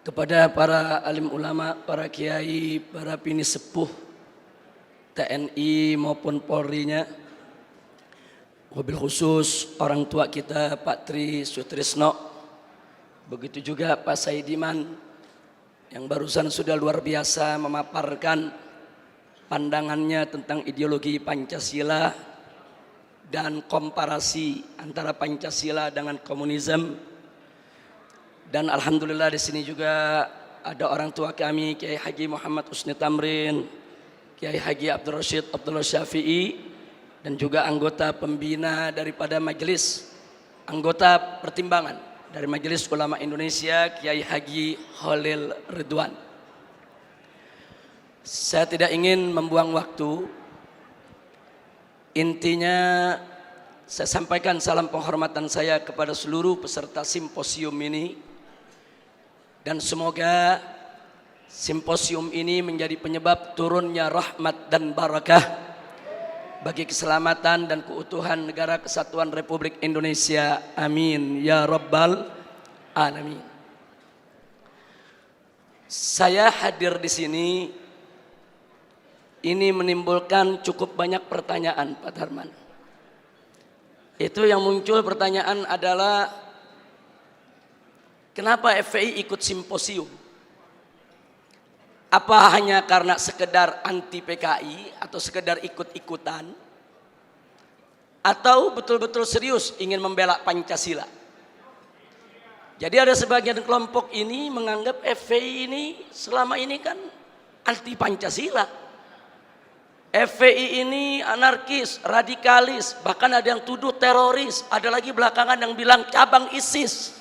Kepada para alim ulama, para kiai, para bini sepuh TNI maupun Polri-nya, wabil khusus orang tua kita Pak Tri Sutrisno, begitu juga Pak Saidiman yang barusan sudah luar biasa memaparkan pandangannya tentang ideologi Pancasila dan komparasi antara Pancasila dengan komunisme. Dan alhamdulillah di sini juga ada orang tua kami Kiai Haji Muhammad Husni Tamrin, Kiai Haji Abdul Rashid Abdullah Syafi'i, dan juga anggota pembina daripada majelis, anggota pertimbangan dari Majelis Ulama Indonesia Kiai Haji Khalil Ridwan. Saya tidak ingin membuang waktu. Intinya saya sampaikan salam penghormatan saya kepada seluruh peserta simposium ini. Dan semoga simposium ini menjadi penyebab turunnya rahmat dan barakah bagi keselamatan dan keutuhan negara kesatuan Republik Indonesia. Amin ya rabbal alamin. Saya hadir di sini ini menimbulkan cukup banyak pertanyaan, Pak Darman. Itu yang muncul pertanyaan adalah, kenapa FPI ikut simposium? Apa hanya karena sekedar anti PKI atau sekedar ikut-ikutan? Atau betul-betul serius ingin membela Pancasila? Jadi ada sebagian kelompok ini menganggap FPI ini selama ini kan anti Pancasila. FPI ini anarkis, radikalis, bahkan ada yang tuduh teroris, ada lagi belakangan yang bilang cabang ISIS.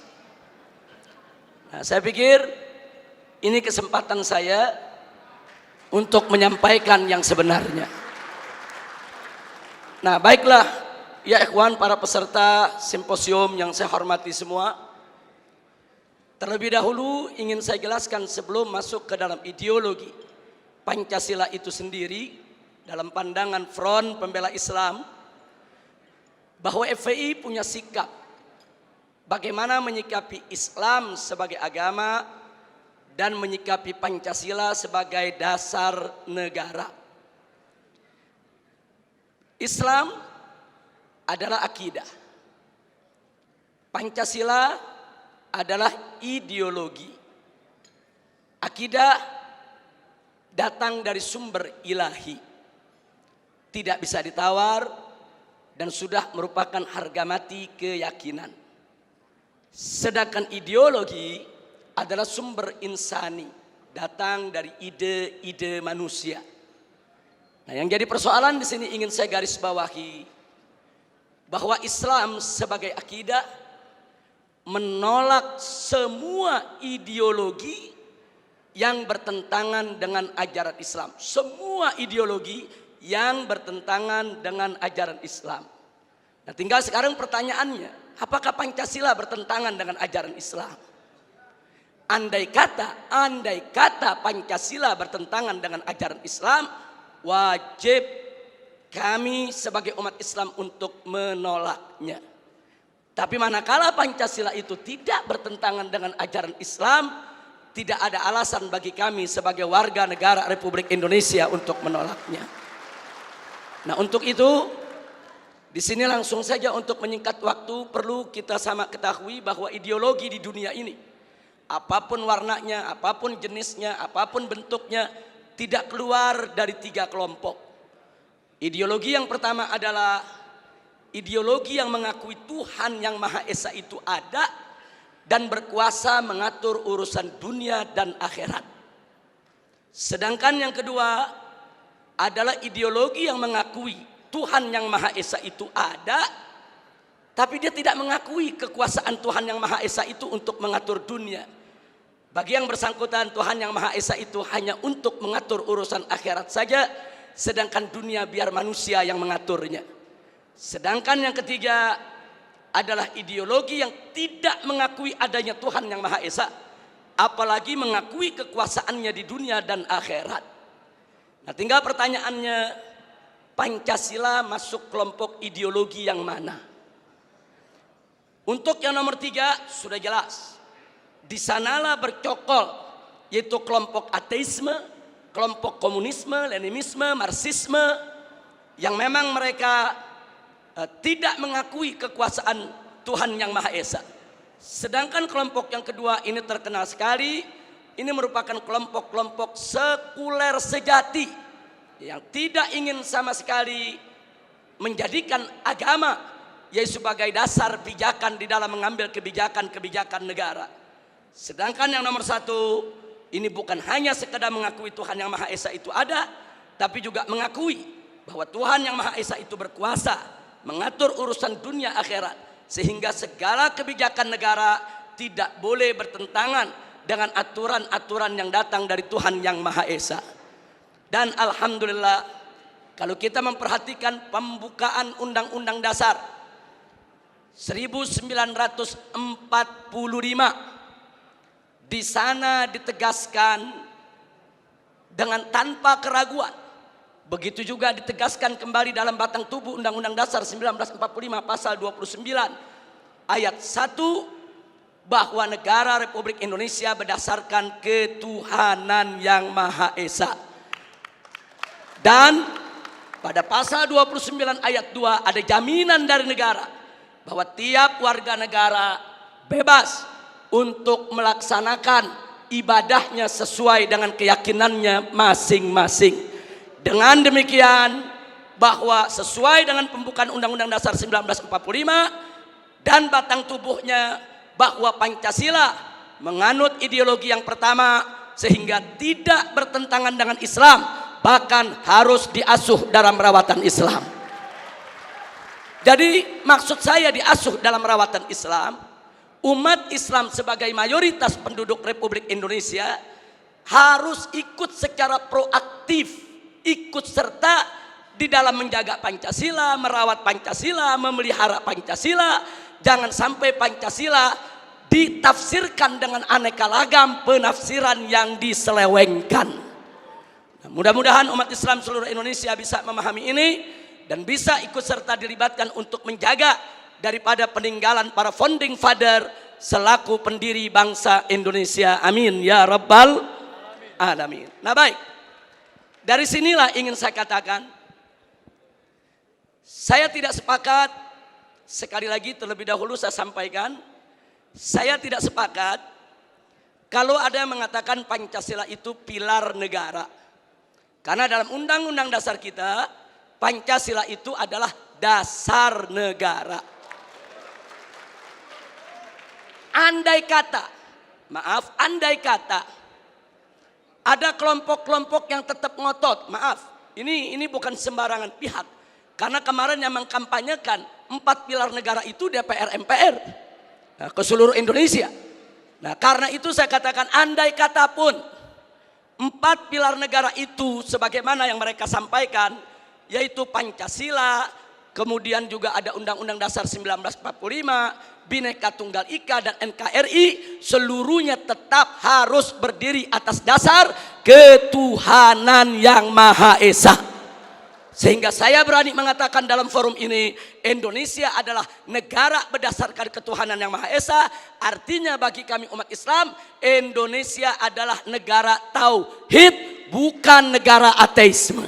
Nah, saya pikir ini kesempatan saya untuk menyampaikan yang sebenarnya. Nah, baiklah ya ikhwan, para peserta simposium yang saya hormati semua. Terlebih dahulu ingin saya jelaskan sebelum masuk ke dalam ideologi Pancasila itu sendiri dalam pandangan Front Pembela Islam, bahwa FPI punya sikap bagaimana menyikapi Islam sebagai agama dan menyikapi Pancasila sebagai dasar negara. Islam adalah akidah. Pancasila adalah ideologi. Akidah datang dari sumber ilahi. Tidak bisa ditawar dan sudah merupakan harga mati keyakinan. Sedangkan ideologi adalah sumber insani, datang dari ide-ide manusia. Nah, yang jadi persoalan di sini ingin saya garis bawahi bahwa Islam sebagai akidah menolak semua ideologi yang bertentangan dengan ajaran Islam. Semua ideologi yang bertentangan dengan ajaran Islam. Nah, tinggal sekarang pertanyaannya, apakah Pancasila bertentangan dengan ajaran Islam? Andai kata Pancasila bertentangan dengan ajaran Islam, wajib kami sebagai umat Islam untuk menolaknya. Tapi manakala Pancasila itu tidak bertentangan dengan ajaran Islam, tidak ada alasan bagi kami sebagai warga negara Republik Indonesia untuk menolaknya. Nah, untuk itu di sini langsung saja untuk menyingkat waktu, perlu kita sama ketahui bahwa ideologi di dunia ini, apapun warnanya, apapun jenisnya, apapun bentuknya, tidak keluar dari 3 kelompok. Ideologi yang pertama adalah ideologi yang mengakui Tuhan yang Maha Esa itu ada dan berkuasa mengatur urusan dunia dan akhirat. Sedangkan yang kedua adalah ideologi yang mengakui Tuhan yang Maha Esa itu ada, tapi dia tidak mengakui kekuasaan Tuhan yang Maha Esa itu untuk mengatur dunia. Bagi yang bersangkutan, Tuhan yang Maha Esa itu hanya untuk mengatur urusan akhirat saja, sedangkan dunia biar manusia yang mengaturnya. Sedangkan yang ketiga adalah ideologi yang tidak mengakui adanya Tuhan yang Maha Esa, apalagi mengakui kekuasaannya di dunia dan akhirat. Nah, tinggal pertanyaannya, Pancasila masuk kelompok ideologi yang mana? Untuk yang nomor 3 sudah jelas Di sanalah bercokol, yaitu kelompok ateisme, kelompok komunisme, leninisme, marxisme, yang memang mereka tidak mengakui kekuasaan Tuhan yang Maha Esa. Sedangkan kelompok yang kedua ini terkenal sekali, ini merupakan kelompok-kelompok sekuler sejati yang tidak ingin sama sekali menjadikan agama yaitu sebagai dasar pijakan di dalam mengambil kebijakan-kebijakan negara. Sedangkan yang nomor satu, ini bukan hanya sekedar mengakui Tuhan yang Maha Esa itu ada, tapi juga mengakui bahwa Tuhan yang Maha Esa itu berkuasa mengatur urusan dunia akhirat, sehingga segala kebijakan negara tidak boleh bertentangan dengan aturan-aturan yang datang dari Tuhan yang Maha Esa. Dan alhamdulillah, kalau kita memperhatikan pembukaan Undang-Undang Dasar 1945, di sana ditegaskan dengan tanpa keraguan. Begitu juga ditegaskan kembali dalam batang tubuh Undang-Undang Dasar 1945 pasal 29 ayat 1, bahwa negara Republik Indonesia berdasarkan ketuhanan yang Maha Esa. Dan pada pasal 29 ayat 2 ada jaminan dari negara bahwa tiap warga negara bebas untuk melaksanakan ibadahnya sesuai dengan keyakinannya masing-masing. Dengan demikian, bahwa sesuai dengan pembukaan Undang-Undang Dasar 1945 dan batang tubuhnya, bahwa Pancasila menganut ideologi yang pertama sehingga tidak bertentangan dengan Islam, bahkan harus diasuh dalam rawatan Islam. Jadi maksud saya diasuh dalam rawatan Islam, umat Islam sebagai mayoritas penduduk Republik Indonesia harus ikut secara proaktif, ikut serta di dalam menjaga Pancasila, merawat Pancasila, memelihara Pancasila. Jangan sampai Pancasila ditafsirkan dengan aneka ragam penafsiran yang diselewengkan. Nah, mudah-mudahan umat Islam seluruh Indonesia bisa memahami ini dan bisa ikut serta dilibatkan untuk menjaga daripada peninggalan para founding father selaku pendiri bangsa Indonesia. Amin ya rabbal alamin. Nah baik, dari sinilah ingin saya katakan, saya tidak sepakat, sekali lagi terlebih dahulu saya sampaikan, saya tidak sepakat kalau ada yang mengatakan Pancasila itu pilar negara. Karena dalam Undang-Undang Dasar kita, Pancasila itu adalah dasar negara. Andai kata ada kelompok-kelompok yang tetap ngotot, ini bukan sembarangan pihak. Karena kemarin yang mengkampanyekan 4 pilar negara itu DPR MPR ke seluruh Indonesia. Nah karena itu saya katakan, andai kata pun 4 pilar negara itu sebagaimana yang mereka sampaikan, yaitu Pancasila, kemudian juga ada Undang-Undang Dasar 1945, Bhinneka Tunggal Ika dan NKRI, seluruhnya tetap harus berdiri atas dasar ketuhanan yang Maha Esa. Sehingga saya berani mengatakan dalam forum ini, Indonesia adalah negara berdasarkan ketuhanan yang Maha Esa. Artinya bagi kami umat Islam, Indonesia adalah negara tauhid, bukan negara ateisme.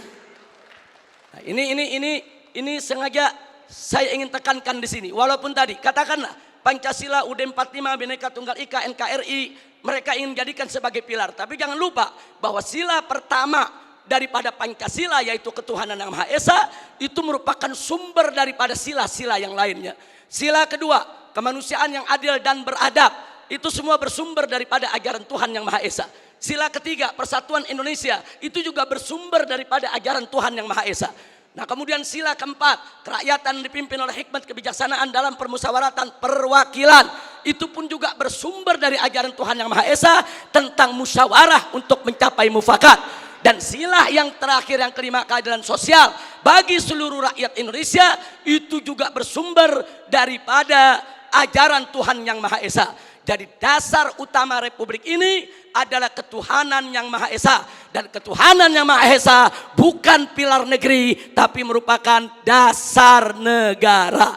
Nah, ini sengaja saya ingin tekankan di sini. Walaupun tadi katakanlah Pancasila, UUD 45, Bhinneka Tunggal Ika, NKRI, mereka ingin jadikan sebagai pilar. Tapi jangan lupa bahwa sila pertama daripada Pancasila, yaitu ketuhanan yang Maha Esa, itu merupakan sumber daripada sila-sila yang lainnya. Sila kedua, kemanusiaan yang adil dan beradab, itu semua bersumber daripada ajaran Tuhan yang Maha Esa. Sila ketiga, persatuan Indonesia, itu juga bersumber daripada ajaran Tuhan yang Maha Esa. Nah kemudian sila keempat, kerakyatan dipimpin oleh hikmat kebijaksanaan dalam permusyawaratan perwakilan, itu pun juga bersumber dari ajaran Tuhan yang Maha Esa tentang musyawarah untuk mencapai mufakat. Dan sila yang terakhir, yang kelima, keadilan sosial bagi seluruh rakyat Indonesia, itu juga bersumber daripada ajaran Tuhan yang Maha Esa. Jadi dasar utama Republik ini adalah ketuhanan yang Maha Esa. Dan ketuhanan yang Maha Esa bukan pilar negeri, tapi merupakan dasar negara.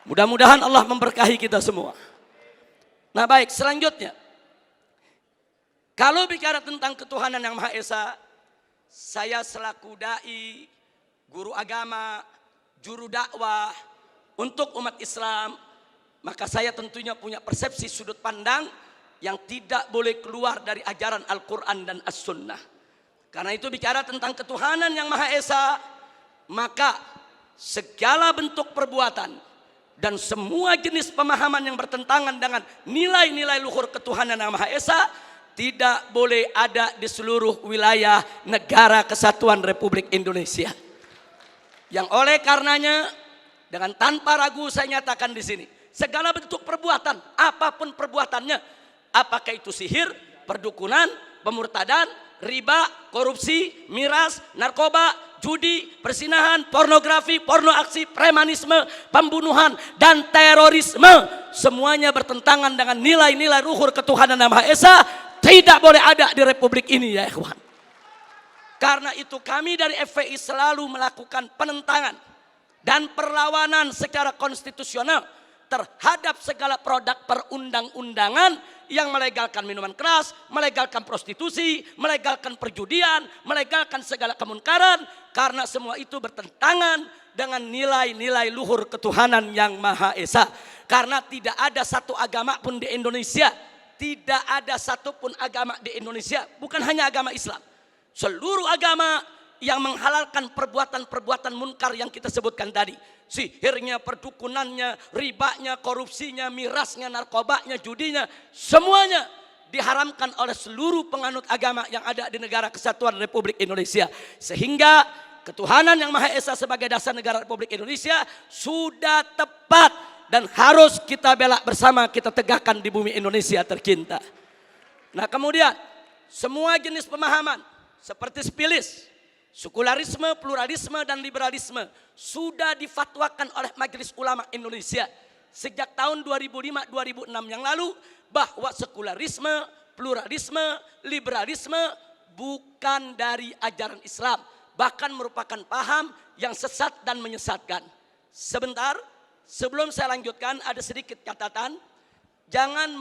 Mudah-mudahan Allah memberkahi kita semua. Nah baik, selanjutnya. Kalau bicara tentang ketuhanan yang Maha Esa, saya selaku dai, guru agama, juru dakwah untuk umat Islam, maka saya tentunya punya persepsi sudut pandang yang tidak boleh keluar dari ajaran Al-Quran dan As-Sunnah. Karena itu bicara tentang ketuhanan yang Maha Esa, maka segala bentuk perbuatan dan semua jenis pemahaman yang bertentangan dengan nilai-nilai luhur ketuhanan yang Maha Esa tidak boleh ada di seluruh wilayah negara kesatuan Republik Indonesia. Yang oleh karenanya dengan tanpa ragu saya nyatakan di sini, segala bentuk perbuatan, apapun perbuatannya, apakah itu sihir, perdukunan, pemurtadan, riba, korupsi, miras, narkoba, judi, persinahan, pornografi, porno aksi, premanisme, pembunuhan, dan terorisme, semuanya bertentangan dengan nilai-nilai luhur ketuhanan yang Maha Esa, tidak boleh ada di Republik ini ya ikhwan. Karena itu kami dari FPI selalu melakukan penentangan dan perlawanan secara konstitusional terhadap segala produk perundang-undangan yang melegalkan minuman keras, melegalkan prostitusi, melegalkan perjudian, melegalkan segala kemunkaran, karena semua itu bertentangan dengan nilai-nilai luhur ketuhanan yang Maha Esa. Karena tidak ada satu agama pun di Indonesia, tidak ada satupun agama di Indonesia, bukan hanya agama Islam, seluruh agama yang menghalalkan perbuatan-perbuatan munkar yang kita sebutkan tadi. Sihirnya, perdukunannya, ribanya, korupsinya, mirasnya, narkobanya, judinya, semuanya diharamkan oleh seluruh penganut agama yang ada di negara kesatuan Republik Indonesia. Sehingga ketuhanan yang Maha Esa sebagai dasar negara Republik Indonesia sudah tepat dan harus kita bela bersama, kita tegakkan di bumi Indonesia tercinta. Nah kemudian semua jenis pemahaman seperti spilis, sekularisme, pluralisme, dan liberalisme sudah difatwakan oleh Majelis Ulama Indonesia sejak tahun 2005-2006 yang lalu, bahwa sekularisme, pluralisme, liberalisme bukan dari ajaran Islam, bahkan merupakan paham yang sesat dan menyesatkan. Sebentar, sebelum saya lanjutkan ada sedikit catatan, jangan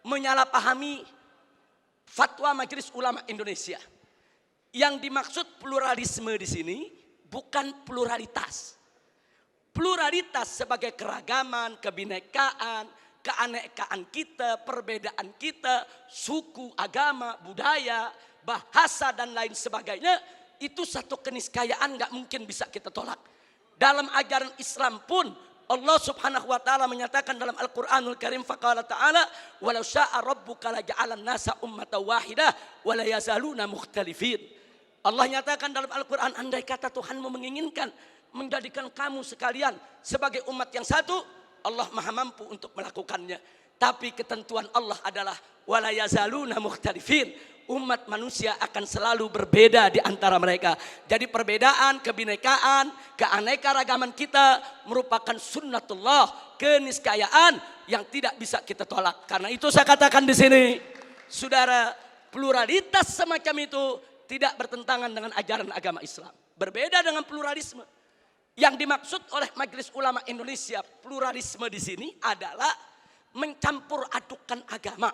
menyalahpahami fatwa Majelis Ulama Indonesia. Yang dimaksud pluralisme di sini bukan pluralitas. Pluralitas sebagai keragaman, kebinekaan, keanekaan kita, perbedaan kita, suku, agama, budaya, bahasa, dan lain sebagainya, itu satu keniscayaan gak mungkin bisa kita tolak. Dalam ajaran Islam pun Allah Subhanahu wa taala menyatakan dalam Al-Qur'anul Karim, faqala ta'ala walau syaa rabbuka laja'alan nasa ummatan wahidah wa la yazaluna mukhtalifin. Allah nyatakan dalam Al-Qur'an, andai kata Tuhanmu menginginkan menjadikan kamu sekalian sebagai umat yang satu, Allah Maha mampu untuk melakukannya. Tapi ketentuan Allah adalah wa la yazaluna mukhtalifin. Umat manusia akan selalu berbeda di antara mereka. Jadi perbedaan, kebinekaan, keanekaragaman kita merupakan sunnatullah, keniscayaan yang tidak bisa kita tolak. Karena itu saya katakan di sini, saudara, pluralitas semacam itu tidak bertentangan dengan ajaran agama Islam. Berbeda dengan pluralisme. Yang dimaksud oleh Majelis Ulama Indonesia, pluralisme di sini adalah mencampur adukan agama.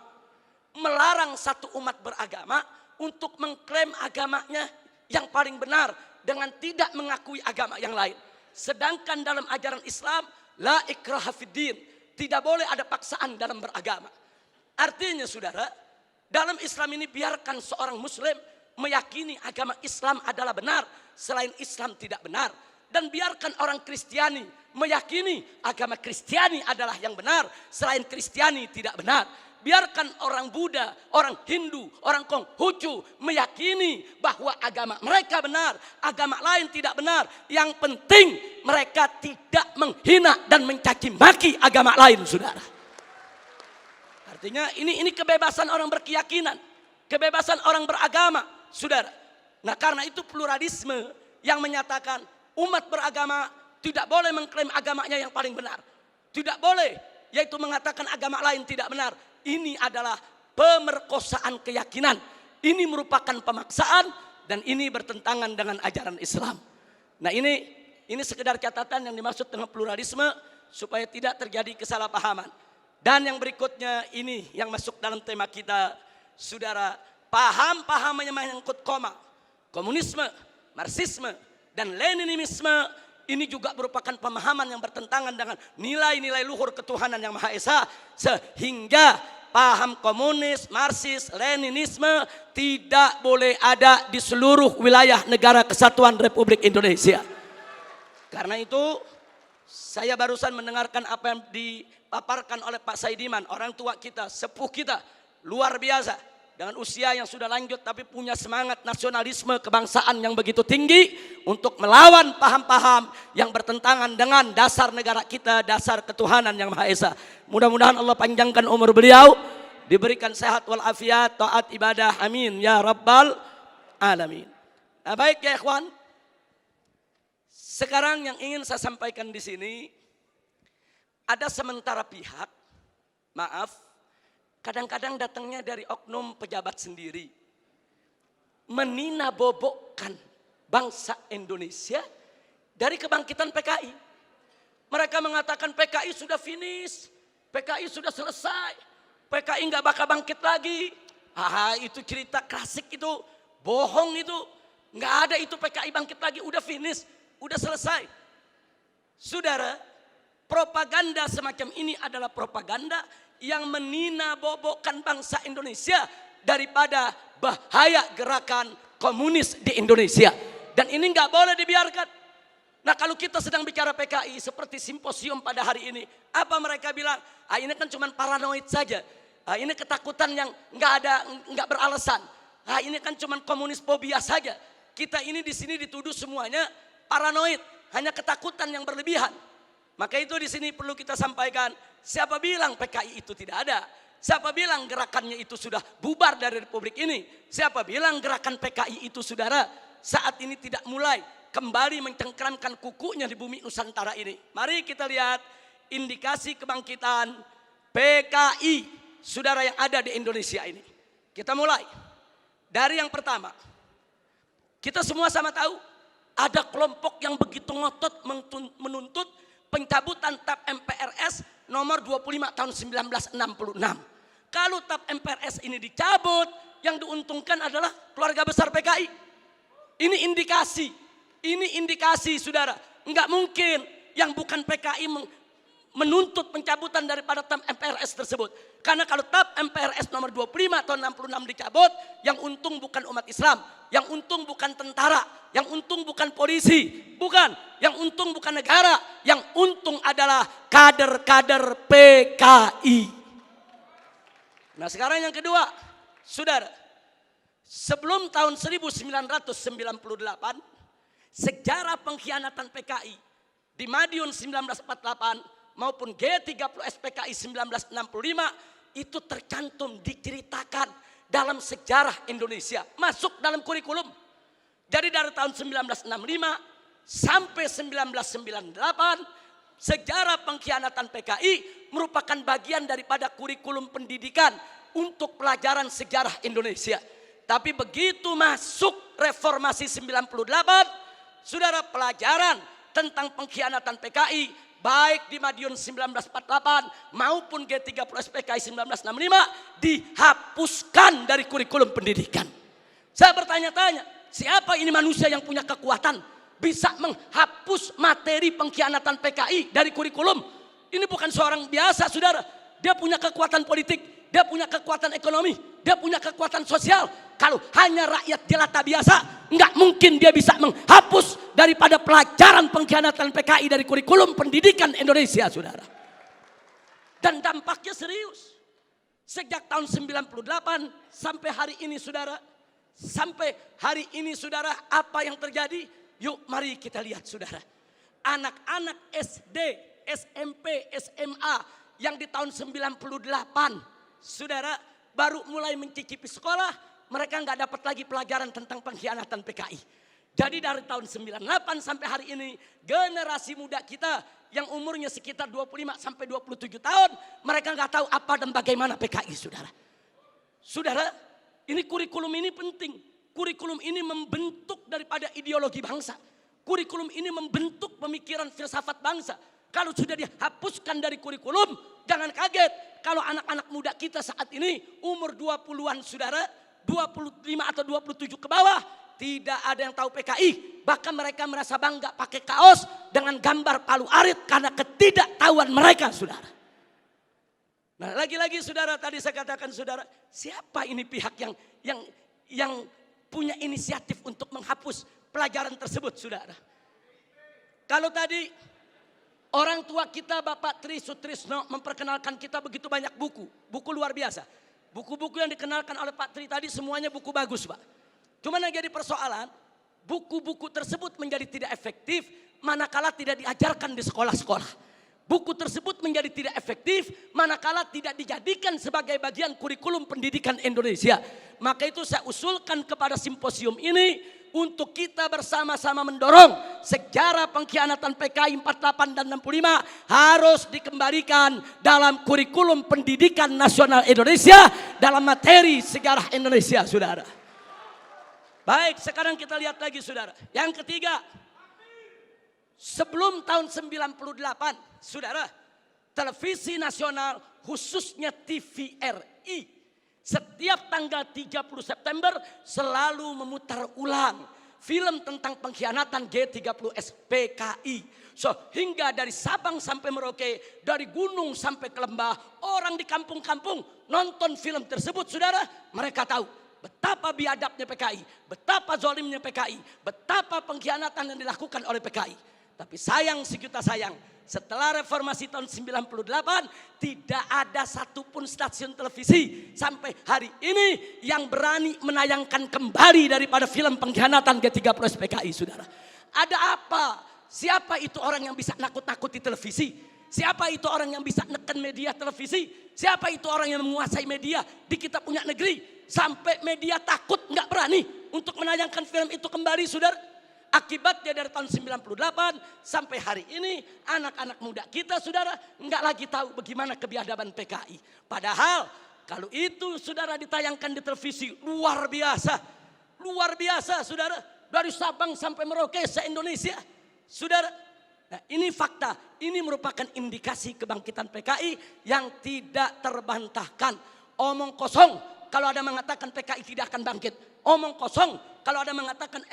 Melarang satu umat beragama untuk mengklaim agamanya yang paling benar dengan tidak mengakui agama yang lain. Sedangkan dalam ajaran Islam, la ikraha fiddin, tidak boleh ada paksaan dalam beragama. Artinya saudara, dalam Islam ini biarkan seorang muslim meyakini agama Islam adalah benar, selain Islam tidak benar. Dan biarkan orang Kristiani meyakini agama Kristiani adalah yang benar, selain Kristiani tidak benar. Biarkan orang Buddha, orang Hindu, orang Konghucu meyakini bahwa agama mereka benar, agama lain tidak benar. Yang penting mereka tidak menghina dan mencaci maki agama lain, saudara. Artinya ini kebebasan orang berkeyakinan, kebebasan orang beragama, saudara. Nah karena itu pluralisme yang menyatakan umat beragama tidak boleh mengklaim agamanya yang paling benar. Tidak boleh, yaitu mengatakan agama lain tidak benar. Ini adalah pemerkosaan keyakinan. Ini merupakan pemaksaan dan ini bertentangan dengan ajaran Islam. Nah ini sekedar catatan yang dimaksud dengan pluralisme supaya tidak terjadi kesalahpahaman. Dan yang berikutnya ini yang masuk dalam tema kita, saudara, paham-paham yang menyangkut komunisme, marxisme, dan leninisme ini juga merupakan pemahaman yang bertentangan dengan nilai-nilai luhur ketuhanan yang Maha Esa, sehingga paham komunis, marxis, leninisme tidak boleh ada di seluruh wilayah negara kesatuan Republik Indonesia. Karena itu saya barusan mendengarkan apa yang dipaparkan oleh Pak Saidiman, orang tua kita, sepuh kita, luar biasa. Dengan usia yang sudah lanjut tapi punya semangat nasionalisme kebangsaan yang begitu tinggi untuk melawan paham-paham yang bertentangan dengan dasar negara kita, dasar ketuhanan yang Maha Esa. Mudah-mudahan Allah panjangkan umur beliau, diberikan sehat walafiat, taat ibadah, amin ya rabbal alamin. Nah, baik ya ikhwan, sekarang yang ingin saya sampaikan di sini, ada sementara pihak, maaf, kadang-kadang datangnya dari oknum pejabat sendiri, menina-bobokkan bangsa Indonesia dari kebangkitan PKI. Mereka mengatakan PKI sudah finish, PKI sudah selesai, PKI nggak bakal bangkit lagi. Itu cerita klasik itu, bohong itu, nggak ada itu PKI bangkit lagi, udah finish, udah selesai. Saudara, propaganda semacam ini adalah propaganda yang menina-bobokkan bangsa Indonesia daripada bahaya gerakan komunis di Indonesia. Dan ini nggak boleh dibiarkan. Nah, kalau kita sedang bicara PKI seperti simposium pada hari ini, apa mereka bilang? Ini kan cuma paranoid saja. Ini ketakutan yang nggak beralasan. Ini kan cuma komunis fobia saja. Kita ini di sini dituduh semuanya paranoid, hanya ketakutan yang berlebihan. Maka itu di sini perlu kita sampaikan, siapa bilang PKI itu tidak ada? Siapa bilang gerakannya itu sudah bubar dari Republik ini? Siapa bilang gerakan PKI itu, saudara, saat ini tidak mulai kembali mencengkeramkan kukunya di bumi Nusantara ini? Mari kita lihat indikasi kebangkitan PKI, saudara, yang ada di Indonesia ini. Kita mulai dari yang pertama. Kita semua sama tahu ada kelompok yang begitu ngotot menuntut pencabutan TAP MPRS nomor 25 tahun 1966. Kalau TAP MPRS ini dicabut, yang diuntungkan adalah keluarga besar PKI. Ini indikasi, saudara. Enggak mungkin yang bukan PKI menuntut pencabutan daripada TAP MPRS tersebut. Karena kalau TAP MPRS nomor 25 tahun 66 dicabut, yang untung bukan umat Islam, yang untung bukan tentara, yang untung bukan polisi, bukan, yang untung bukan negara, yang untung adalah kader-kader PKI. Nah, sekarang yang kedua, saudara, sebelum tahun 1998, sejarah pengkhianatan PKI di Madiun 1948 maupun G30 SPKI 1965 itu tercantum, diceritakan dalam sejarah Indonesia, masuk dalam kurikulum. Jadi dari tahun 1965 sampai 1998 sejarah pengkhianatan PKI merupakan bagian daripada kurikulum pendidikan untuk pelajaran sejarah Indonesia. Tapi begitu masuk reformasi 98, saudara, pelajaran tentang pengkhianatan PKI baik di Madiun 1948 maupun G30 SPKI 1965 dihapuskan dari kurikulum pendidikan. Saya bertanya-tanya, siapa ini manusia yang punya kekuatan bisa menghapus materi pengkhianatan PKI dari kurikulum? Ini bukan seorang biasa, saudara. Dia punya kekuatan politik, dia punya kekuatan ekonomi, dia punya kekuatan sosial. Kalau hanya rakyat jelata biasa, nggak mungkin dia bisa menghapus daripada pelajaran pengkhianatan PKI dari kurikulum pendidikan Indonesia, saudara. Dan dampaknya serius. Sejak tahun 98 sampai hari ini, saudara. Sampai hari ini, saudara, apa yang terjadi? Yuk mari kita lihat, saudara. Anak-anak SD, SMP, SMA yang di tahun 98, saudara, baru mulai mencicipi sekolah, mereka nggak dapat lagi pelajaran tentang pengkhianatan PKI. Jadi dari tahun 98 sampai hari ini, generasi muda kita yang umurnya sekitar 25 sampai 27 tahun, mereka nggak tahu apa dan bagaimana PKI, saudara. Saudara, ini kurikulum ini penting. Kurikulum ini membentuk daripada ideologi bangsa. Kurikulum ini membentuk pemikiran filsafat bangsa. Kalau sudah dihapuskan dari kurikulum, jangan kaget kalau anak-anak muda kita saat ini umur 20-an saudara, 25 atau 27 ke bawah, tidak ada yang tahu PKI. Bahkan mereka merasa bangga pakai kaos dengan gambar Palu Arit karena ketidaktahuan mereka, saudara. Nah, lagi-lagi saudara, tadi saya katakan saudara, siapa ini pihak yang punya inisiatif untuk menghapus pelajaran tersebut, saudara? Kalau tadi orang tua kita Bapak Tri Sutrisno memperkenalkan kita begitu banyak buku luar biasa. Buku-buku yang dikenalkan oleh Pak Tri tadi semuanya buku bagus, Pak. Cuma yang jadi persoalan, buku-buku tersebut menjadi tidak efektif manakala tidak diajarkan di sekolah-sekolah. Buku tersebut menjadi tidak efektif manakala tidak dijadikan sebagai bagian kurikulum pendidikan Indonesia. Maka itu saya usulkan kepada simposium ini untuk kita bersama-sama mendorong sejarah pengkhianatan PKI 48 dan 65 harus dikembalikan dalam kurikulum pendidikan nasional Indonesia dalam materi sejarah Indonesia, saudara. Baik, sekarang kita lihat lagi, saudara. Yang ketiga, sebelum tahun 98, saudara, televisi nasional khususnya TVRI setiap tanggal 30 September selalu memutar ulang film tentang pengkhianatan G30S PKI. Hingga dari Sabang sampai Merauke, dari gunung sampai ke lembah, orang di kampung-kampung nonton film tersebut, saudara. Mereka tahu betapa biadabnya PKI, betapa zolimnya PKI, betapa pengkhianatan yang dilakukan oleh PKI. Tapi sayang sejuta sayang, setelah reformasi tahun 98 tidak ada satupun stasiun televisi sampai hari ini yang berani menayangkan kembali daripada film pengkhianatan G30S PKI, saudara. Ada apa? Siapa itu orang yang bisa nakut-nakuti televisi? Siapa itu orang yang bisa neken media televisi? Siapa itu orang yang menguasai media di kita punya negeri? Sampai media takut, nggak berani untuk menayangkan film itu kembali, saudara. Akibatnya dari tahun 98 sampai hari ini anak-anak muda kita, saudara, nggak lagi tahu bagaimana kebiadaban PKI. Padahal kalau itu, saudara, ditayangkan di televisi luar biasa, saudara, dari Sabang sampai Merauke se-Indonesia, saudara. Nah, ini fakta, ini merupakan indikasi kebangkitan PKI yang tidak terbantahkan. Omong kosong kalau ada mengatakan PKI tidak akan bangkit. Omong kosong kalau ada mengatakan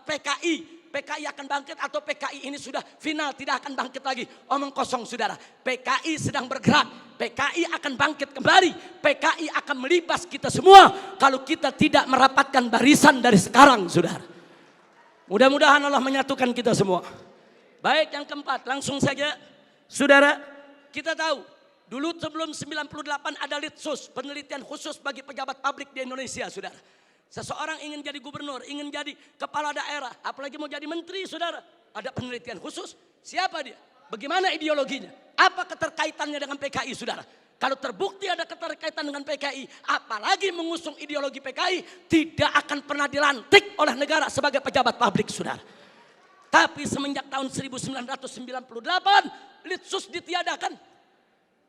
PKI akan bangkit atau PKI ini sudah final tidak akan bangkit lagi. Omong kosong, saudara. PKI sedang bergerak. PKI akan bangkit kembali. PKI akan melibas kita semua kalau kita tidak merapatkan barisan dari sekarang, saudara. Mudah-mudahan Allah menyatukan kita semua. Baik, yang keempat, langsung saja, saudara. Kita tahu dulu sebelum 98 ada Litsus, penelitian khusus bagi pejabat publik di Indonesia, saudara. Seseorang ingin jadi gubernur, ingin jadi kepala daerah, apalagi mau jadi menteri, saudara. Ada penelitian khusus. Siapa dia? Bagaimana ideologinya? Apa keterkaitannya dengan PKI, saudara? Kalau terbukti ada keterkaitan dengan PKI, apalagi mengusung ideologi PKI, tidak akan pernah dilantik oleh negara sebagai pejabat publik, saudara. Tapi semenjak tahun 1998, Litsus ditiadakan.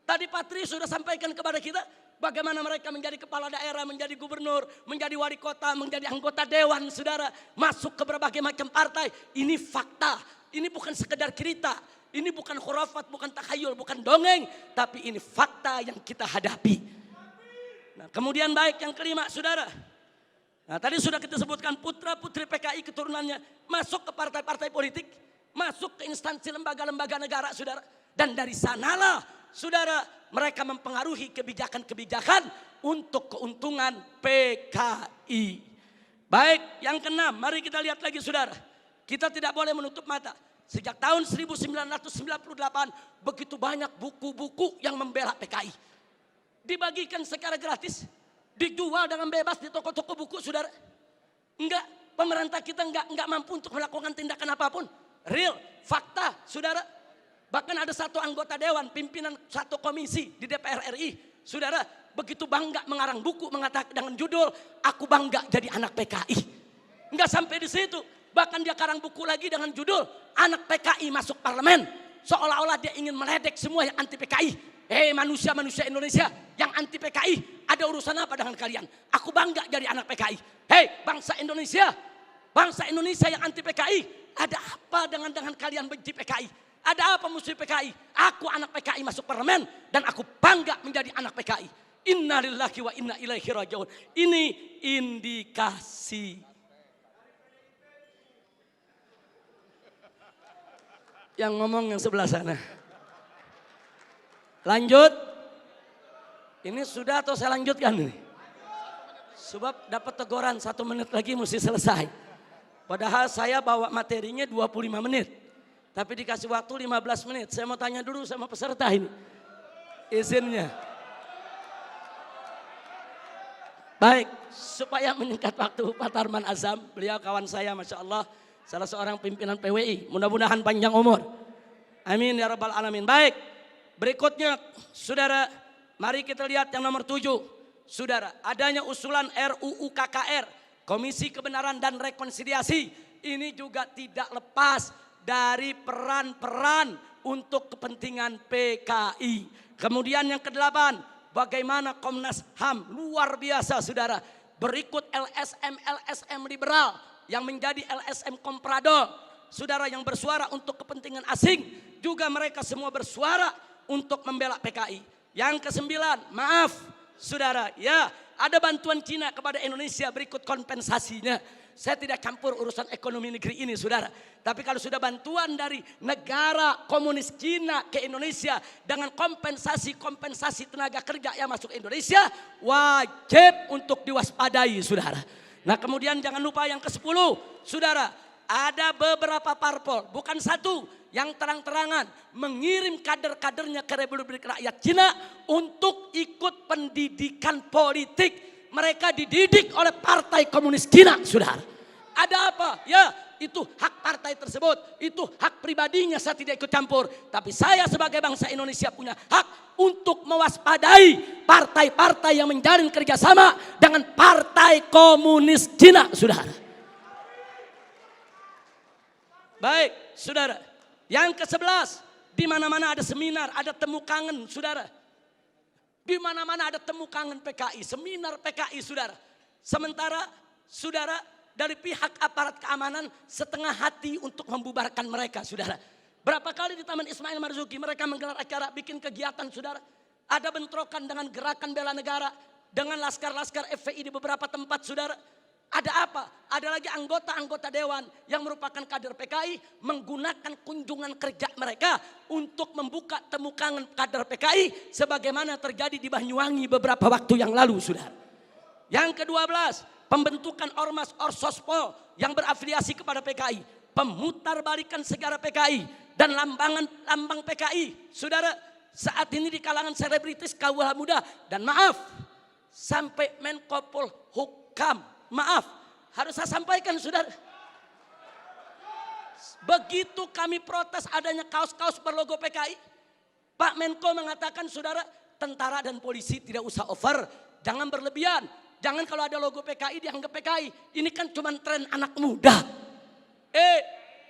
Tadi Pak Tri sudah sampaikan kepada kita bagaimana mereka menjadi kepala daerah, menjadi gubernur, menjadi wali kota, menjadi anggota dewan, saudara. Masuk ke berbagai macam partai. Ini fakta, ini bukan sekedar cerita. Ini bukan khurafat, bukan takhayul, bukan dongeng. Tapi ini fakta yang kita hadapi. Nah, kemudian baik yang kelima, saudara. Nah, tadi sudah kita sebutkan putra-putri PKI keturunannya masuk ke partai-partai politik, masuk ke instansi lembaga-lembaga negara, saudara. Dan dari sanalah, saudara, mereka mempengaruhi kebijakan-kebijakan untuk keuntungan PKI. Baik, yang keenam, mari kita lihat lagi, saudara. Kita tidak boleh menutup mata. Sejak tahun 1998, begitu banyak buku-buku yang membela PKI. Dibagikan secara gratis. Dijual dengan bebas di toko-toko buku, saudara. Enggak, pemerintah kita enggak mampu untuk melakukan tindakan apapun. Real, fakta, saudara. Bahkan ada satu anggota dewan, pimpinan satu komisi di DPR RI, saudara, begitu bangga mengarang buku mengatakan dengan judul "Aku Bangga Jadi Anak PKI". Enggak sampai di situ, bahkan dia karang buku lagi dengan judul "Anak PKI Masuk Parlemen". Seolah-olah dia ingin meledek semua yang anti PKI. Manusia-manusia Indonesia yang anti PKI, ada urusan apa dengan kalian? Aku bangga jadi anak PKI. Bangsa Indonesia yang anti PKI, ada apa dengan kalian benci PKI? Ada apa musuh PKI? Aku anak PKI masuk parlemen dan aku bangga menjadi anak PKI. Innalillahi wa inna ilaihi rajiun. Ini indikasi. Yang ngomong yang sebelah sana. Lanjut. Ini sudah atau saya lanjutkan ini? Sebab dapat teguran 1 menit lagi mesti selesai. Padahal saya bawa materinya 25 menit. Tapi dikasih waktu 15 menit. Saya mau tanya dulu sama peserta ini. Izinnya. Baik, supaya menyingkat waktu, Pak Tarman Azam, beliau kawan saya, Masya Allah, salah seorang pimpinan PWI. Mudah-mudahan panjang umur. Amin ya rabbal alamin. Baik, berikutnya saudara, mari kita lihat yang nomor 7. Saudara, adanya usulan RUU KKR, Komisi Kebenaran dan Rekonsiliasi. Ini juga tidak lepas dari peran-peran untuk kepentingan PKI. Kemudian yang ke-8, bagaimana Komnas HAM luar biasa saudara. Berikut LSM liberal yang menjadi LSM komprador. Saudara yang bersuara untuk kepentingan asing. Juga mereka semua bersuara untuk membela PKI. Yang ke-9, maaf saudara, ya ada bantuan Cina kepada Indonesia berikut kompensasinya. Saya tidak campur urusan ekonomi negeri ini saudara. Tapi kalau sudah bantuan dari negara komunis Cina ke Indonesia dengan kompensasi tenaga kerja yang masuk Indonesia, wajib untuk diwaspadai saudara. Nah kemudian jangan lupa yang ke-10 saudara, ada beberapa parpol, bukan satu, yang terang-terangan mengirim kader-kadernya ke Republik Rakyat Cina untuk ikut pendidikan politik. Mereka dididik oleh Partai Komunis Cina, saudara. Ada apa? Ya, itu hak partai tersebut. Itu hak pribadinya, saya tidak ikut campur. Tapi saya sebagai bangsa Indonesia punya hak untuk mewaspadai partai-partai yang menjalin kerjasama dengan Partai Komunis Cina, saudara. Baik, saudara. Yang ke-11, di mana-mana ada seminar, ada temu kangen, saudara. Di mana-mana ada temu kangen PKI, seminar PKI saudara. Sementara saudara dari pihak aparat keamanan setengah hati untuk membubarkan mereka saudara. Berapa kali di Taman Ismail Marzuki mereka menggelar acara bikin kegiatan saudara. Ada bentrokan dengan gerakan bela negara, dengan laskar-laskar FPI di beberapa tempat saudara. Ada apa? Ada lagi anggota-anggota dewan yang merupakan kader PKI menggunakan kunjungan kerja mereka untuk membuka temu kangen kader PKI sebagaimana terjadi di Banyuwangi beberapa waktu yang lalu, saudara. Yang ke-12, pembentukan Ormas Orsospol yang berafiliasi kepada PKI, pemutarbalikan segara PKI dan lambang PKI, saudara. Saat ini di kalangan selebritis kaula muda dan maaf sampai Menko Polhukam. Maaf, harus saya sampaikan saudara. Begitu kami protes adanya kaos-kaos berlogo PKI, Pak Menko mengatakan saudara, tentara dan polisi tidak usah over, jangan berlebihan. Jangan kalau ada logo PKI dianggap PKI. Ini kan cuma tren anak muda.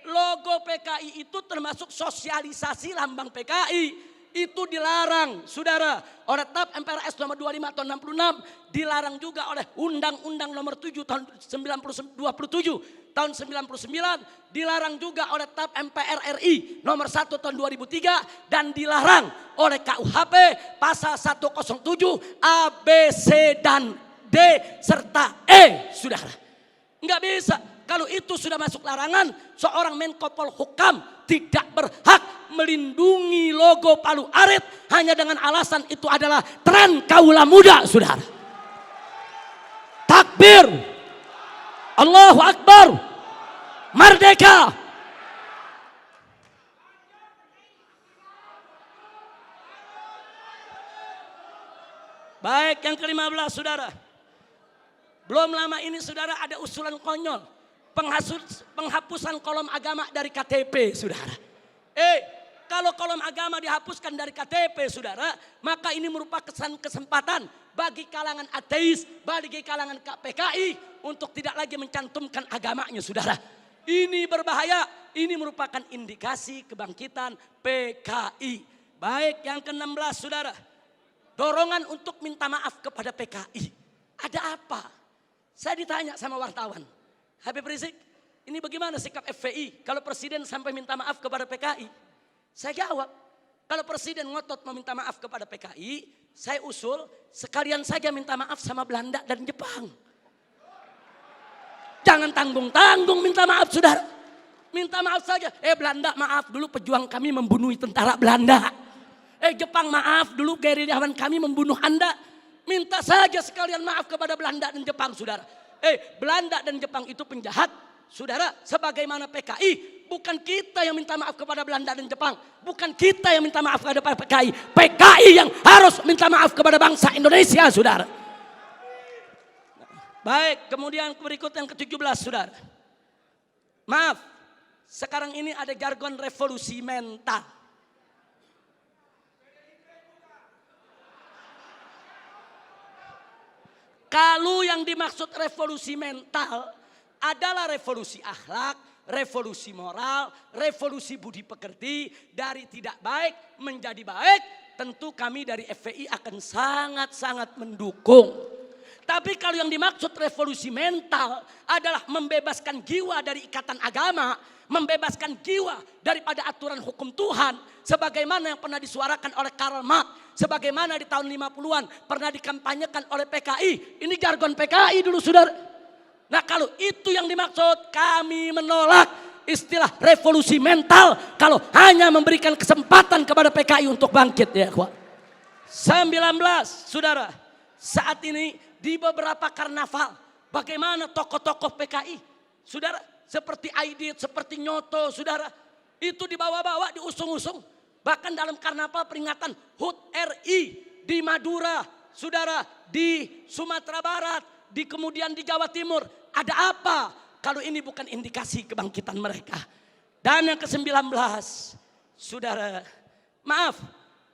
Logo PKI itu termasuk sosialisasi lambang PKI. Itu dilarang saudara oleh TAP MPRS nomor 25 tahun 66, dilarang juga oleh Undang-Undang nomor 7 tahun 27 tahun 99, dilarang juga oleh TAP MPR RI nomor 1 tahun 2003 dan dilarang oleh KUHP pasal 107 A, B, C dan D serta E saudara. Enggak bisa. Kalau itu sudah masuk larangan, seorang Menko Polhukam tidak berhak melindungi logo Palu Arit hanya dengan alasan itu adalah tren kaula muda, saudara. Takbir, Allahu Akbar, merdeka. Baik, yang ke-15 saudara. Belum lama ini saudara ada usulan konyol. Penghapusan kolom agama dari KTP saudara. Kalau kolom agama dihapuskan dari KTP saudara, maka ini merupakan kesempatan bagi kalangan ateis, bagi kalangan PKI untuk tidak lagi mencantumkan agamanya saudara. Ini berbahaya, ini merupakan indikasi kebangkitan PKI. Baik, yang ke-16 saudara. Dorongan untuk minta maaf kepada PKI. Ada apa? Saya ditanya sama wartawan. Habib Rizik, ini bagaimana sikap FPI kalau presiden sampai minta maaf kepada PKI? Saya jawab, kalau presiden ngotot meminta maaf kepada PKI, saya usul sekalian saja minta maaf sama Belanda dan Jepang. Jangan tanggung-tanggung minta maaf, saudara. Minta maaf saja. Belanda maaf, dulu pejuang kami membunuh tentara Belanda. Jepang maaf, dulu gerilyawan kami membunuh Anda. Minta saja sekalian maaf kepada Belanda dan Jepang, saudara. Belanda dan Jepang itu penjahat, saudara. Sebagaimana PKI, bukan kita yang minta maaf kepada Belanda dan Jepang. Bukan kita yang minta maaf kepada PKI. PKI yang harus minta maaf kepada bangsa Indonesia, saudara. Baik, kemudian berikut yang ke-17, saudara. Maaf, sekarang ini ada jargon revolusi mental. Kalau yang dimaksud revolusi mental adalah revolusi akhlak, revolusi moral, revolusi budi pekerti, dari tidak baik menjadi baik, tentu kami dari FPI akan sangat-sangat mendukung. Tapi kalau yang dimaksud revolusi mental adalah membebaskan jiwa dari ikatan agama, membebaskan jiwa daripada aturan hukum Tuhan, sebagaimana yang pernah disuarakan oleh Karl Marx, sebagaimana di tahun 50-an pernah dikampanyekan oleh PKI. Ini jargon PKI dulu, saudara. Nah, kalau itu yang dimaksud, kami menolak istilah revolusi mental kalau hanya memberikan kesempatan kepada PKI untuk bangkit, ya kawan. 19, saudara, saat ini di beberapa karnaval, bagaimana tokoh-tokoh PKI, saudara, seperti Aidit, seperti Nyoto, saudara, itu dibawa-bawa, diusung-usung. Bahkan dalam karnaval peringatan HUT RI di Madura, saudara, di Sumatera Barat, kemudian di Jawa Timur. Ada apa kalau ini bukan indikasi kebangkitan mereka? Dan yang ke-19, saudara, maaf,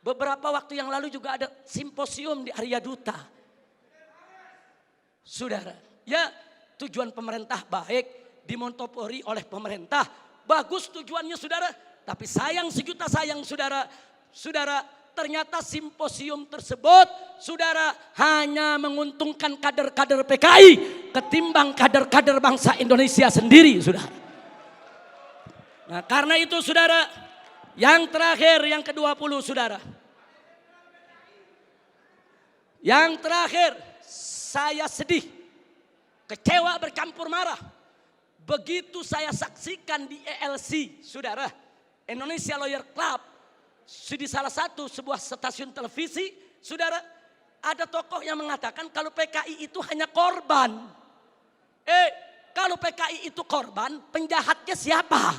beberapa waktu yang lalu juga ada simposium di Arya Duta. Saudara, ya tujuan pemerintah baik, dimontopori oleh pemerintah. Bagus tujuannya, saudara. Tapi sayang sejuta sayang, saudara. Saudara, ternyata simposium tersebut, saudara, hanya menguntungkan kader-kader PKI ketimbang kader-kader bangsa Indonesia sendiri, saudara. Nah, karena itu, saudara, yang terakhir, yang ke-20, saudara. Yang terakhir, saya sedih, kecewa bercampur marah. Begitu saya saksikan di ELC, saudara, Indonesia Lawyer Club, di salah satu sebuah stasiun televisi, saudara, ada tokoh yang mengatakan kalau PKI itu hanya korban. Kalau PKI itu korban, penjahatnya siapa?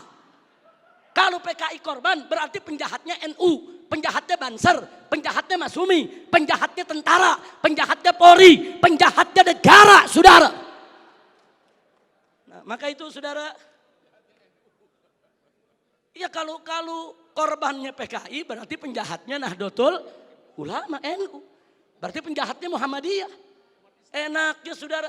Kalau PKI korban, berarti penjahatnya NU, penjahatnya Banser, penjahatnya Masumi, penjahatnya tentara, penjahatnya Polri, penjahatnya negara, saudara. Nah, maka itu, saudara, ya kalau korbannya PKI berarti penjahatnya Nahdlatul Ulama NU. Berarti penjahatnya Muhammadiyah. Enaknya, saudara,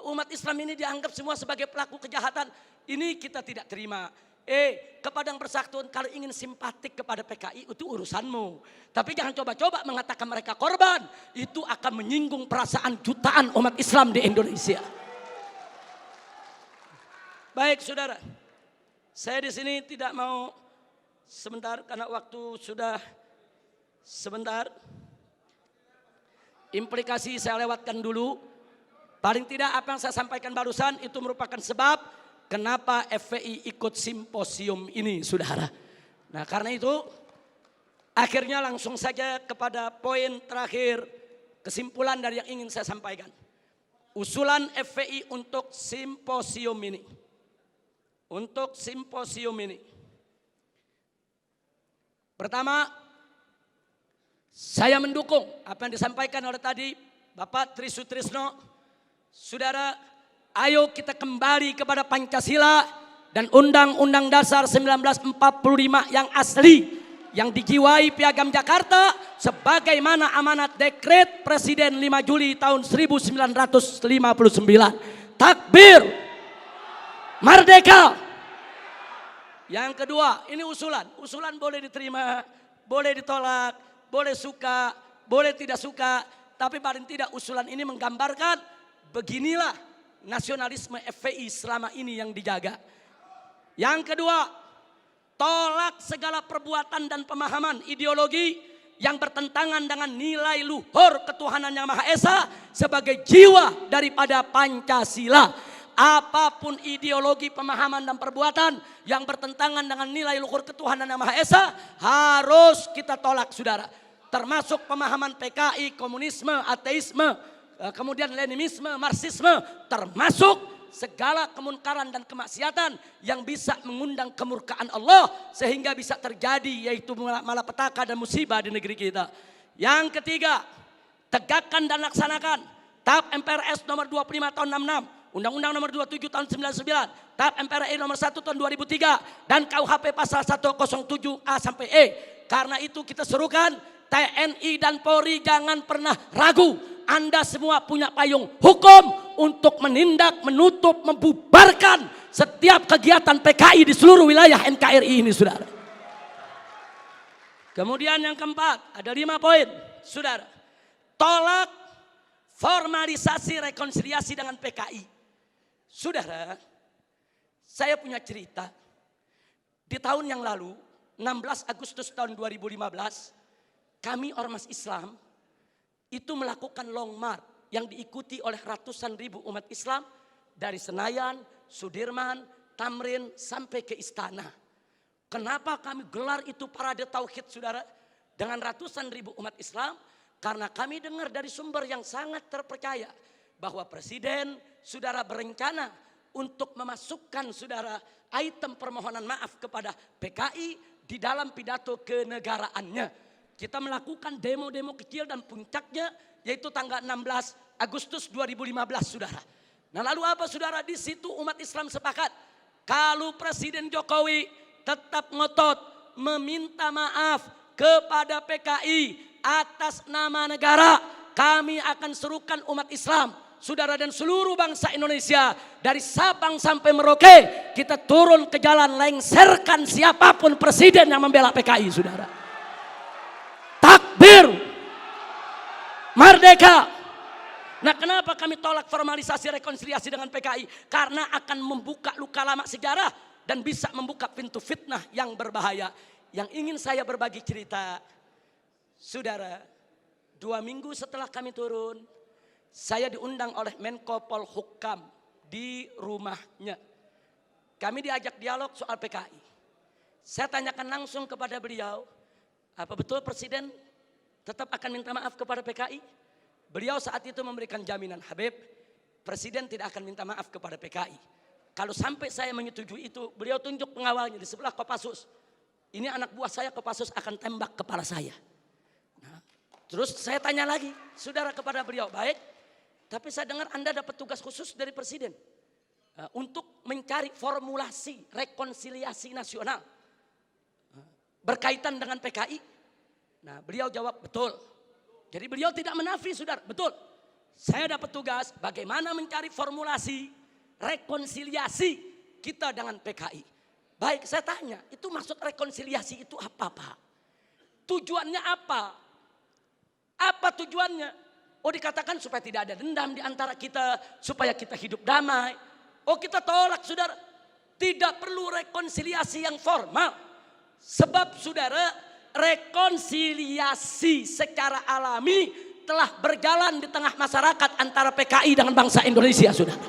umat Islam ini dianggap semua sebagai pelaku kejahatan. Ini kita tidak terima. Ke Padang Persatuan kalau ingin simpatik kepada PKI itu urusanmu. Tapi jangan coba-coba mengatakan mereka korban. Itu akan menyinggung perasaan jutaan umat Islam di Indonesia. Baik, saudara. Saya di sini tidak mau sebentar karena waktu sudah sebentar. Implikasi saya lewatkan dulu. Paling tidak apa yang saya sampaikan barusan itu merupakan sebab kenapa FPI ikut simposium ini, saudara. Nah, karena itu akhirnya langsung saja kepada poin terakhir, kesimpulan dari yang ingin saya sampaikan. Usulan FPI untuk simposium ini. Untuk simposium ini. Pertama, saya mendukung apa yang disampaikan oleh tadi Bapak Tri Sutrisno. Saudara, ayo kita kembali kepada Pancasila dan Undang-Undang Dasar 1945 yang asli, yang dijiwai Piagam Jakarta sebagaimana amanat dekret Presiden 5 Juli tahun 1959. Takbir, merdeka. Yang kedua, ini usulan. Usulan boleh diterima, boleh ditolak, boleh suka, boleh tidak suka. Tapi paling tidak usulan ini menggambarkan beginilah nasionalisme FPI selama ini yang dijaga. Yang kedua, tolak segala perbuatan dan pemahaman ideologi yang bertentangan dengan nilai luhur ketuhanan yang Maha Esa sebagai jiwa daripada Pancasila. Apapun ideologi, pemahaman dan perbuatan yang bertentangan dengan nilai luhur ketuhanan yang Maha Esa harus kita tolak, saudara. Termasuk pemahaman PKI, komunisme, ateisme, kemudian Leninisme, Marxisme, termasuk segala kemunkaran dan kemaksiatan yang bisa mengundang kemurkaan Allah sehingga bisa terjadi yaitu malapetaka dan musibah di negeri kita. Yang ketiga, tegakkan dan laksanakan TAP MPRS nomor 25 tahun 66, Undang-Undang nomor 27 tahun 99, TAP MPRI nomor 1 tahun 2003 dan KUHP pasal 107A sampai E. Karena itu kita serukan TNI dan Polri jangan pernah ragu. Anda semua punya payung hukum untuk menindak, menutup, membubarkan setiap kegiatan PKI di seluruh wilayah NKRI ini, saudara. Kemudian yang keempat, ada 5 poin, saudara. Tolak formalisasi rekonsiliasi dengan PKI. Saudara, saya punya cerita. Di tahun yang lalu, 16 Agustus tahun 2015, kami Ormas Islam itu melakukan long march yang diikuti oleh ratusan ribu umat Islam dari Senayan, Sudirman, Tamrin sampai ke Istana. Kenapa kami gelar itu parade tauhid, saudara, dengan ratusan ribu umat Islam? Karena kami dengar dari sumber yang sangat terpercaya bahwa Presiden, saudara, berencana untuk memasukkan, saudara, item permohonan maaf kepada PKI di dalam pidato kenegaraannya. Kita melakukan demo-demo kecil dan puncaknya yaitu tanggal 16 Agustus 2015, saudara. Nah lalu apa, saudara? Di situ umat Islam sepakat kalau Presiden Jokowi tetap ngotot meminta maaf kepada PKI atas nama negara, kami akan serukan umat Islam, saudara, dan seluruh bangsa Indonesia dari Sabang sampai Merauke, kita turun ke jalan lengserkan siapapun presiden yang membela PKI, saudara. Takbir, merdeka. Nah, kenapa kami tolak formalisasi rekonsiliasi dengan PKI? Karena akan membuka luka lama sejarah dan bisa membuka pintu fitnah yang berbahaya. Yang ingin saya berbagi cerita, saudara, 2 minggu setelah kami turun, saya diundang oleh Menko Polhukam di rumahnya. Kami diajak dialog soal PKI. Saya tanyakan langsung kepada beliau, apa betul Presiden tetap akan minta maaf kepada PKI? Beliau saat itu memberikan jaminan, Habib, Presiden tidak akan minta maaf kepada PKI. Kalau sampai saya menyetujui itu, beliau tunjuk pengawalnya di sebelah Kopassus. Ini anak buah saya, Kopassus akan tembak kepala saya. Nah, terus saya tanya lagi, saudara, kepada beliau, baik, tapi saya dengar Anda dapat tugas khusus dari Presiden untuk mencari formulasi rekonsiliasi nasional berkaitan dengan PKI. Nah, beliau jawab betul. Jadi beliau tidak menafi, saudara, betul. Saya dapat tugas bagaimana mencari formulasi rekonsiliasi kita dengan PKI. Baik, saya tanya, itu maksud rekonsiliasi itu apa, Pak? Tujuannya apa? Apa tujuannya? Oh, dikatakan supaya tidak ada dendam di antara kita, supaya kita hidup damai. Oh, kita tolak, saudara. Tidak perlu rekonsiliasi yang formal. Sebab, saudara, rekonsiliasi secara alami telah berjalan di tengah masyarakat antara PKI dengan bangsa Indonesia, saudara.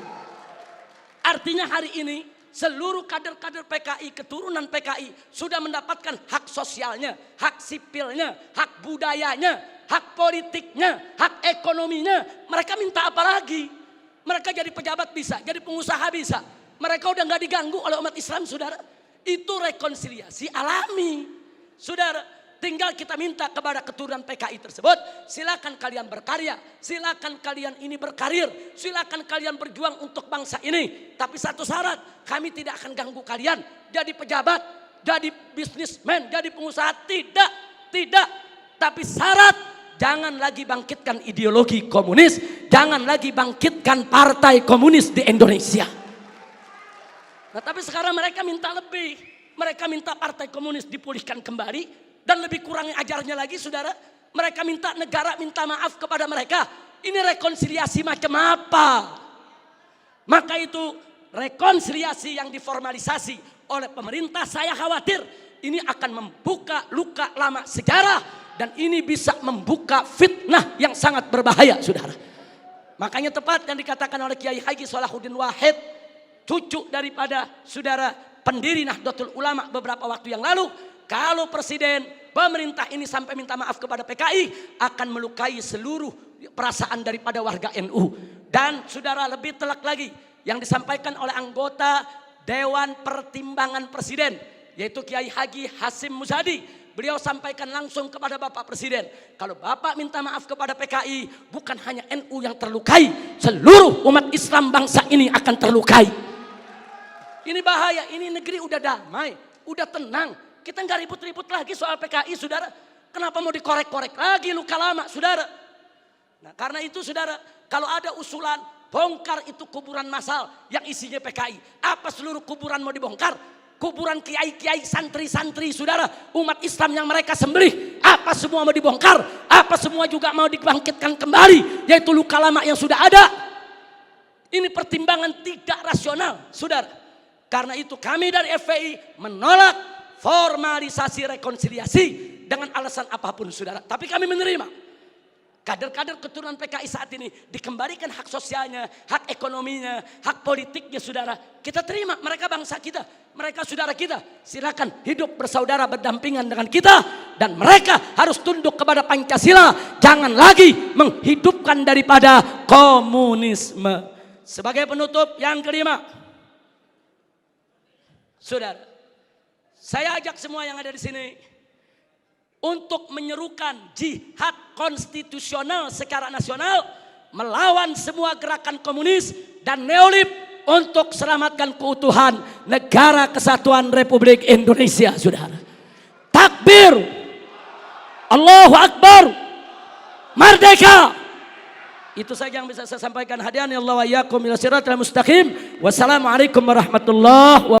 Artinya hari ini seluruh kader-kader PKI, keturunan PKI sudah mendapatkan hak sosialnya, hak sipilnya, hak budayanya, hak politiknya, hak ekonominya. Mereka minta apa lagi? Mereka jadi pejabat bisa, jadi pengusaha bisa. Mereka udah gak diganggu oleh umat Islam, saudara. Itu rekonsiliasi alami, saudara. Tinggal kita minta kepada keturunan PKI tersebut, silakan kalian berkarya, silakan kalian ini berkarir, silakan kalian berjuang untuk bangsa ini. Tapi satu syarat, kami tidak akan ganggu kalian jadi pejabat, jadi bisnismen, jadi pengusaha. Tidak. Tapi syarat, jangan lagi bangkitkan ideologi komunis, jangan lagi bangkitkan partai komunis di Indonesia. Nah, tapi sekarang mereka minta lebih, mereka minta partai komunis dipulihkan kembali. Dan lebih kurang ajarnya lagi, saudara, mereka minta negara minta maaf kepada mereka. Ini rekonsiliasi macam apa? Maka itu rekonsiliasi yang diformalisasi oleh pemerintah, saya khawatir ini akan membuka luka lama sejarah dan ini bisa membuka fitnah yang sangat berbahaya, saudara. Makanya tepat yang dikatakan oleh Kiai Haji Salahuddin Wahid, cucu daripada saudara pendiri Nahdlatul Ulama beberapa waktu yang lalu, kalau presiden pemerintah ini sampai minta maaf kepada PKI akan melukai seluruh perasaan daripada warga NU. Dan saudara, lebih telak lagi yang disampaikan oleh anggota Dewan Pertimbangan Presiden, yaitu Kiai Haji Hasyim Muzadi. Beliau sampaikan langsung kepada Bapak Presiden, kalau Bapak minta maaf kepada PKI, bukan hanya NU yang terlukai, seluruh umat Islam bangsa ini akan terlukai. Ini bahaya, ini negeri udah damai, udah tenang. Kita nggak ribut-ribut lagi soal PKI, saudara. Kenapa mau dikorek-korek lagi luka lama, saudara? Nah, karena itu, saudara, kalau ada usulan bongkar itu kuburan massal yang isinya PKI, apa seluruh kuburan mau dibongkar? Kuburan kiai-kiai, santri-santri, saudara, umat Islam yang mereka sembelih, apa semua mau dibongkar? Apa semua juga mau dibangkitkan kembali, yaitu luka lama yang sudah ada? Ini pertimbangan tidak rasional, saudara. Karena itu kami dari FPI menolak formalisasi rekonsiliasi dengan alasan apapun, saudara. Tapi kami menerima kader-kader keturunan PKI saat ini dikembalikan hak sosialnya, hak ekonominya, hak politiknya, saudara. Kita terima, mereka bangsa kita, mereka saudara kita. Silakan hidup bersaudara berdampingan dengan kita, dan mereka harus tunduk kepada Pancasila. Jangan lagi menghidupkan daripada komunisme. Sebagai penutup yang kelima, saudara, saya ajak semua yang ada di sini untuk menyerukan jihad konstitusional secara nasional melawan semua gerakan komunis dan neolib untuk selamatkan keutuhan negara kesatuan Republik Indonesia, saudara. Takbir, Allahu Akbar, merdeka. Itu saja yang bisa saya sampaikan. Hadiahnya Allah wa iyyakum ila siratal mustaqim. Wassalamualaikum warahmatullahi wabarakatuh.